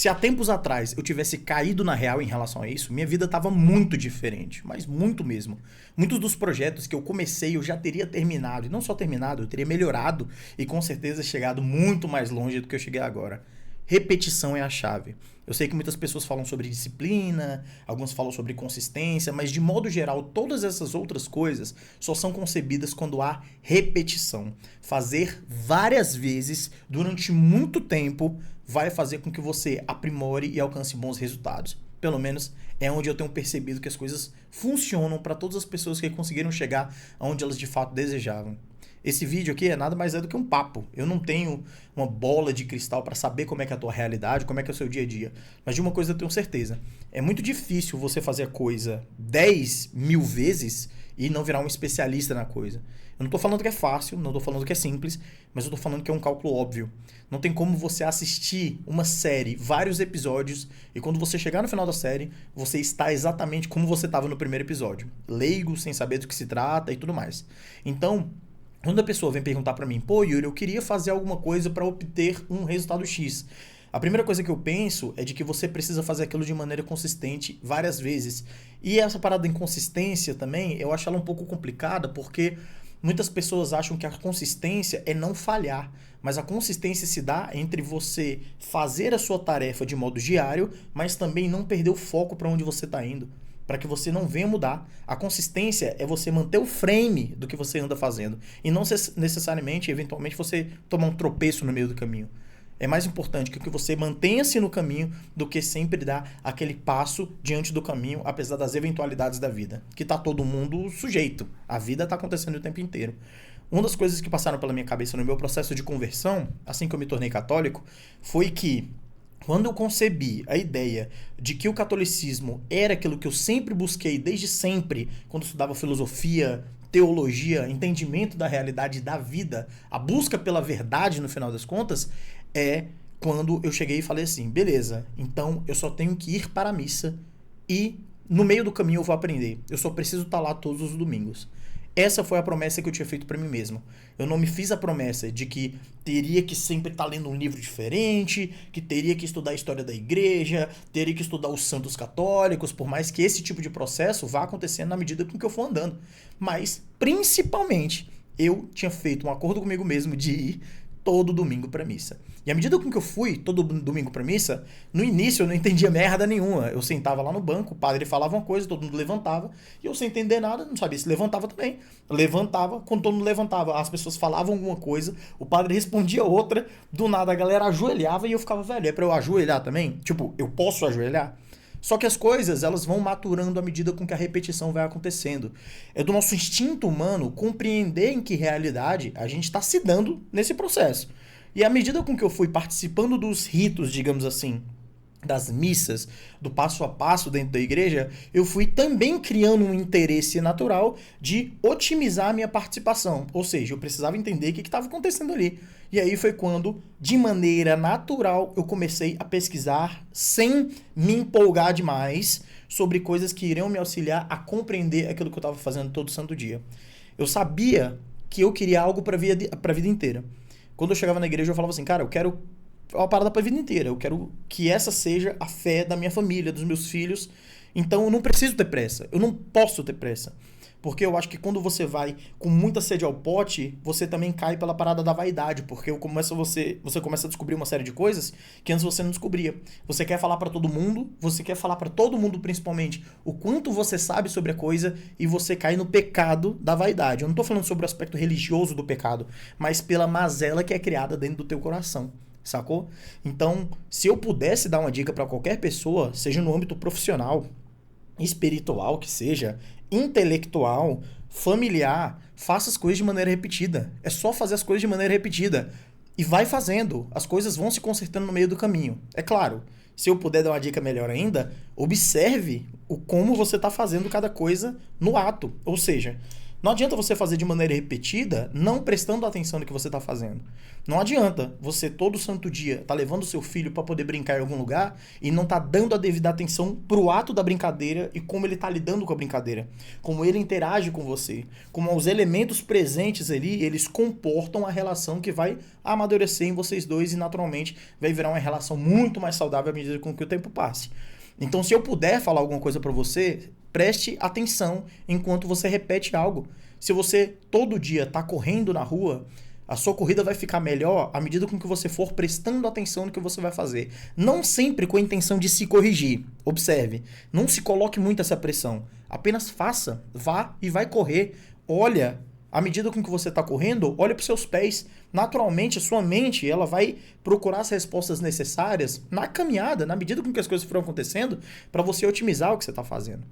Se há tempos atrás eu tivesse caído na real em relação a isso, minha vida estava muito diferente, mas muito mesmo. Muitos dos projetos que eu comecei eu já teria terminado, e não só terminado, eu teria melhorado e com certeza chegado muito mais longe do que eu cheguei agora. Repetição é a chave. Eu sei que muitas pessoas falam sobre disciplina, algumas falam sobre consistência, mas de modo geral, todas essas outras coisas só são concebidas quando há repetição. Fazer várias vezes, durante muito tempo, vai fazer com que você aprimore e alcance bons resultados. Pelo menos é onde eu tenho percebido que as coisas funcionam para todas as pessoas que conseguiram chegar aonde elas de fato desejavam. Esse vídeo aqui é nada mais é do que um papo. Eu não tenho uma bola de cristal para saber como é que é a tua realidade, como é que é o seu dia a dia. Mas de uma coisa eu tenho certeza. É muito difícil você fazer a coisa 10.000 vezes e não virar um especialista na coisa. Eu não estou falando que é fácil, não estou falando que é simples, mas eu estou falando que é um cálculo óbvio. Não tem como você assistir uma série, vários episódios, e quando você chegar no final da série, você está exatamente como você estava no primeiro episódio. Leigo, sem saber do que se trata e tudo mais. Então, quando a pessoa vem perguntar pra mim, pô, Yuri, eu queria fazer alguma coisa pra obter um resultado X. A primeira coisa que eu penso é de que você precisa fazer aquilo de maneira consistente várias vezes. E essa parada de inconsistência também, eu acho ela um pouco complicada, porque muitas pessoas acham que a consistência é não falhar. Mas a consistência se dá entre você fazer a sua tarefa de modo diário, mas também não perder o foco pra onde você tá indo, para que você não venha mudar. A consistência é você manter o frame do que você anda fazendo e não necessariamente, eventualmente, você tomar um tropeço no meio do caminho. É mais importante que você mantenha-se no caminho do que sempre dar aquele passo diante do caminho, apesar das eventualidades da vida, que tá todo mundo sujeito. A vida tá acontecendo o tempo inteiro. Uma das coisas que passaram pela minha cabeça no meu processo de conversão, assim que eu me tornei católico, foi que quando eu concebi a ideia de que o catolicismo era aquilo que eu sempre busquei desde sempre, quando eu estudava filosofia, teologia, entendimento da realidade da vida, a busca pela verdade no final das contas, é quando eu cheguei e falei assim, beleza, então eu só tenho que ir para a missa e no meio do caminho eu vou aprender. Eu só preciso estar lá todos os domingos. Essa foi a promessa que eu tinha feito pra mim mesmo. Eu não me fiz a promessa de que teria que sempre estar lendo um livro diferente, que teria que estudar a história da igreja, teria que estudar os santos católicos, por mais que esse tipo de processo vá acontecendo na medida com que eu for andando. Mas, principalmente, eu tinha feito um acordo comigo mesmo de ir todo domingo pra missa. E à medida com que eu fui todo domingo pra missa, no início eu não entendia merda nenhuma. Eu sentava lá no banco, o padre falava uma coisa, todo mundo levantava, e eu sem entender nada, não sabia se levantava também. Levantava, quando todo mundo levantava, as pessoas falavam alguma coisa, o padre respondia outra, do nada a galera ajoelhava e eu ficava, velho, é pra eu ajoelhar também? Tipo, eu posso ajoelhar? Só que as coisas, elas vão maturando à medida com que a repetição vai acontecendo. É do nosso instinto humano compreender em que realidade a gente está se dando nesse processo. E à medida com que eu fui participando dos ritos, digamos assim, das missas, do passo a passo dentro da igreja, eu fui também criando um interesse natural de otimizar a minha participação. Ou seja, eu precisava entender o que estava acontecendo ali. E aí foi quando, de maneira natural, eu comecei a pesquisar sem me empolgar demais sobre coisas que iriam me auxiliar a compreender aquilo que eu estava fazendo todo santo dia. Eu sabia que eu queria algo para a vida inteira. Quando eu chegava na igreja, eu falava assim, cara, eu quero uma parada pra vida inteira. Eu quero que essa seja a fé da minha família, dos meus filhos. Então eu não preciso ter pressa. Eu não posso ter pressa. Porque eu acho que quando você vai com muita sede ao pote, você também cai pela parada da vaidade. Porque você começa a descobrir uma série de coisas que antes você não descobria. Você quer falar pra todo mundo, você quer falar pra todo mundo principalmente o quanto você sabe sobre a coisa e você cai no pecado da vaidade. Eu não tô falando sobre o aspecto religioso do pecado, mas pela mazela que é criada dentro do teu coração. Sacou? Então, se eu pudesse dar uma dica pra qualquer pessoa, seja no âmbito profissional, espiritual que seja, intelectual, familiar, faça as coisas de maneira repetida. É só fazer as coisas de maneira repetida. E vai fazendo. As coisas vão se consertando no meio do caminho. É claro, se eu puder dar uma dica melhor ainda, observe o como você está fazendo cada coisa no ato. Ou seja, Não adianta você fazer de maneira repetida, não prestando atenção no que você está fazendo. Não adianta você todo santo dia tá levando seu filho para poder brincar em algum lugar e não tá dando a devida atenção pro ato da brincadeira e como ele tá lidando com a brincadeira, como ele interage com você, como os elementos presentes ali, eles comportam a relação que vai amadurecer em vocês dois e naturalmente vai virar uma relação muito mais saudável à medida com que o tempo passe. Então, se eu puder falar alguma coisa para você, preste atenção enquanto você repete algo. Se você todo dia tá correndo na rua, a sua corrida vai ficar melhor à medida com que você for prestando atenção no que você vai fazer. Não sempre com a intenção de se corrigir. Observe, não se coloque muito essa pressão. Apenas faça, vá e vai correr. Olha, à medida com que você está correndo, olha para os seus pés. Naturalmente, a sua mente ela vai procurar as respostas necessárias na caminhada, na medida com que as coisas foram acontecendo, para você otimizar o que você está fazendo.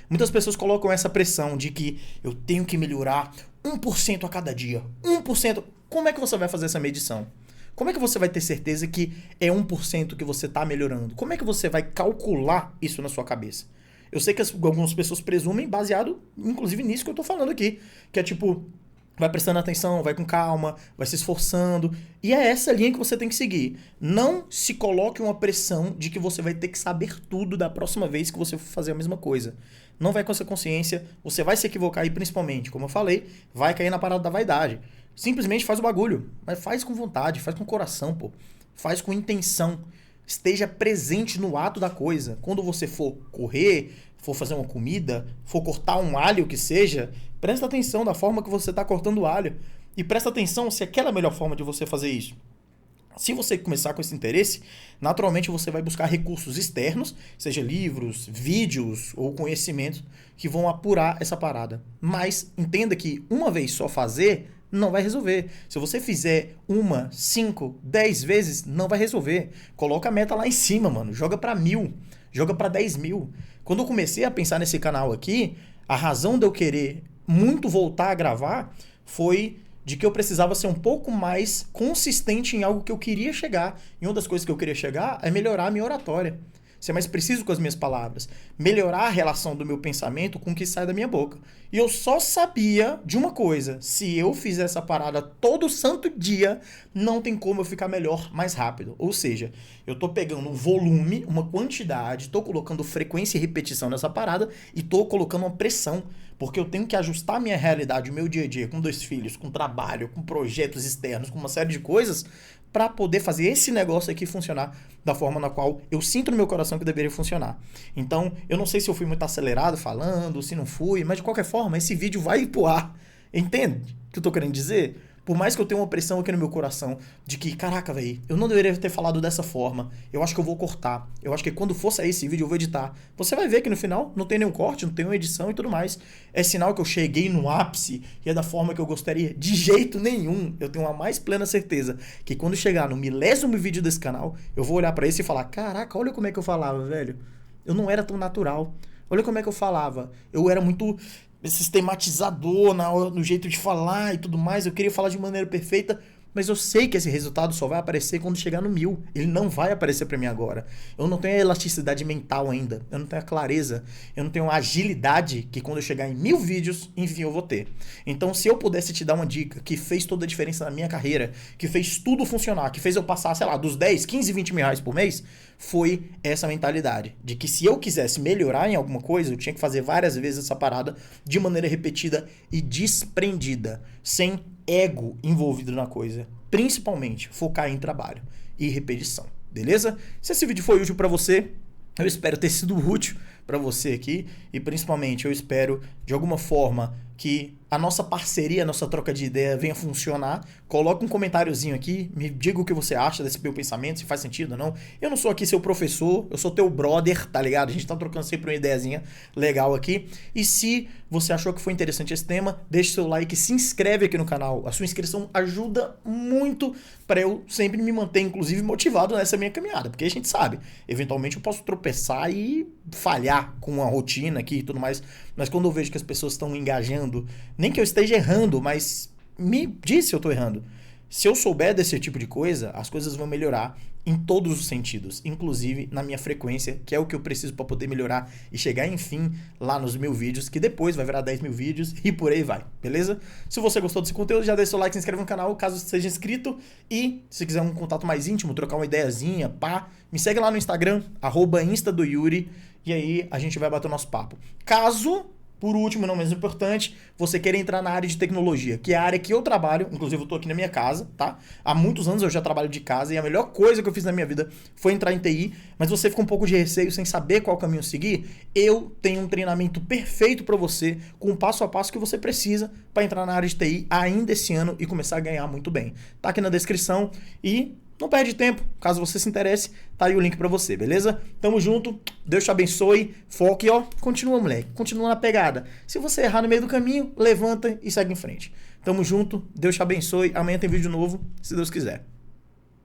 Muitas pessoas colocam essa pressão de que eu tenho que melhorar 1% a cada dia. 1%. Como é que você vai fazer essa medição? Como é que você vai ter certeza que é 1% que você está melhorando? Como é que você vai calcular isso na sua cabeça? Eu sei que algumas pessoas presumem baseado, inclusive, nisso que eu tô falando aqui. Que é tipo, vai prestando atenção, vai com calma, vai se esforçando. E é essa linha que você tem que seguir. Não se coloque uma pressão de que você vai ter que saber tudo da próxima vez que você for fazer a mesma coisa. Não vai com essa consciência, você vai se equivocar e principalmente, como eu falei, vai cair na parada da vaidade. Simplesmente faz o bagulho, mas faz com vontade, faz com coração, pô. Faz com intenção. Esteja presente no ato da coisa. Quando você for correr, for fazer uma comida, for cortar um alho que seja, presta atenção da forma que você está cortando o alho. E presta atenção se aquela é a melhor forma de você fazer isso. Se você começar com esse interesse, naturalmente você vai buscar recursos externos, seja livros, vídeos ou conhecimentos, que vão apurar essa parada. Mas entenda que uma vez só fazer não vai resolver. Se você fizer 1, 5, 10 vezes, não vai resolver. Coloca a meta lá em cima, mano. Joga pra 1.000. Joga pra 10.000. Quando eu comecei a pensar nesse canal aqui, a razão de eu querer muito voltar a gravar foi de que eu precisava ser um pouco mais consistente em algo que eu queria chegar. E uma das coisas que eu queria chegar é melhorar a minha oratória. Ser mais preciso com as minhas palavras. Melhorar a relação do meu pensamento com o que sai da minha boca. E eu só sabia de uma coisa. Se eu fizer essa parada todo santo dia, não tem como eu ficar melhor mais rápido. Ou seja, eu tô pegando um volume, uma quantidade, tô colocando frequência e repetição nessa parada e tô colocando uma pressão. Porque eu tenho que ajustar a minha realidade, o meu dia a dia, com 2 filhos, com trabalho, com projetos externos, com uma série de coisas, para poder fazer esse negócio aqui funcionar da forma na qual eu sinto no meu coração que deveria funcionar. Então, eu não sei se eu fui muito acelerado falando, se não fui, mas de qualquer forma, esse vídeo vai pro ar. Entende o que eu tô querendo dizer? Por mais que eu tenha uma pressão aqui no meu coração de que, caraca, velho, eu não deveria ter falado dessa forma. Eu acho que eu vou cortar. Eu acho que quando for sair esse vídeo eu vou editar. Você vai ver que no final não tem nenhum corte, não tem uma edição e tudo mais. É sinal que eu cheguei no ápice e é da forma que eu gostaria? De jeito nenhum. Eu tenho a mais plena certeza que quando chegar no 1000º vídeo desse canal, eu vou olhar pra esse e falar, caraca, olha como é que eu falava, velho. Eu não era tão natural. Olha como é que eu falava. Eu era muito sistematizador no jeito de falar e tudo mais. Eu queria falar de maneira perfeita, mas eu sei que esse resultado só vai aparecer quando chegar no 1000. Ele não vai aparecer pra mim agora. Eu não tenho a elasticidade mental ainda. Eu não tenho a clareza. Eu não tenho a agilidade que quando eu chegar em 1000 vídeos, enfim, eu vou ter. Então, se eu pudesse te dar uma dica que fez toda a diferença na minha carreira, que fez tudo funcionar, que fez eu passar, sei lá, dos 10, 15, 20 mil reais por mês, foi essa mentalidade. De que se eu quisesse melhorar em alguma coisa, eu tinha que fazer várias vezes essa parada de maneira repetida e desprendida, sem ego envolvido na coisa. Principalmente, focar em trabalho e repetição. Beleza? Se esse vídeo foi útil pra você, eu espero ter sido útil pra você aqui. E principalmente, eu espero, de alguma forma, que a nossa parceria, a nossa troca de ideia venha funcionar. Coloca um comentáriozinho aqui, me diga o que você acha desse meu pensamento, se faz sentido ou não. Eu não sou aqui seu professor, eu sou teu brother, tá ligado? A gente tá trocando sempre uma ideiazinha legal aqui. E se você achou que foi interessante esse tema, deixa seu like, se inscreve aqui no canal. A sua inscrição ajuda muito para eu sempre me manter, inclusive, motivado nessa minha caminhada. Porque a gente sabe, eventualmente eu posso tropeçar e falhar com a rotina aqui e tudo mais. Mas quando eu vejo que as pessoas estão engajando, nem que eu esteja errando, mas me diz se eu tô errando. Se eu souber desse tipo de coisa, as coisas vão melhorar em todos os sentidos, inclusive na minha frequência, que é o que eu preciso para poder melhorar e chegar, enfim, lá nos 1000 vídeos, que depois vai virar 10.000 vídeos e por aí vai, beleza? Se você gostou desse conteúdo, já deixa seu like, se inscreve no canal, caso seja inscrito, e se quiser um contato mais íntimo, trocar uma ideiazinha, pá, me segue lá no Instagram, @instadoyuri, e aí a gente vai bater o nosso papo. Caso... Por último, não menos importante, você quer entrar na área de tecnologia, que é a área que eu trabalho, inclusive eu tô aqui na minha casa, tá? Há muitos anos eu já trabalho de casa e a melhor coisa que eu fiz na minha vida foi entrar em TI, mas você fica um pouco de receio sem saber qual caminho seguir, eu tenho um treinamento perfeito para você, com o passo a passo que você precisa para entrar na área de TI ainda esse ano e começar a ganhar muito bem. Tá aqui na descrição e... não perde tempo, caso você se interesse, tá aí o link pra você, beleza? Tamo junto, Deus te abençoe, foque, ó, continua, moleque, continua na pegada. Se você errar no meio do caminho, levanta e segue em frente. Tamo junto, Deus te abençoe, amanhã tem vídeo novo, se Deus quiser.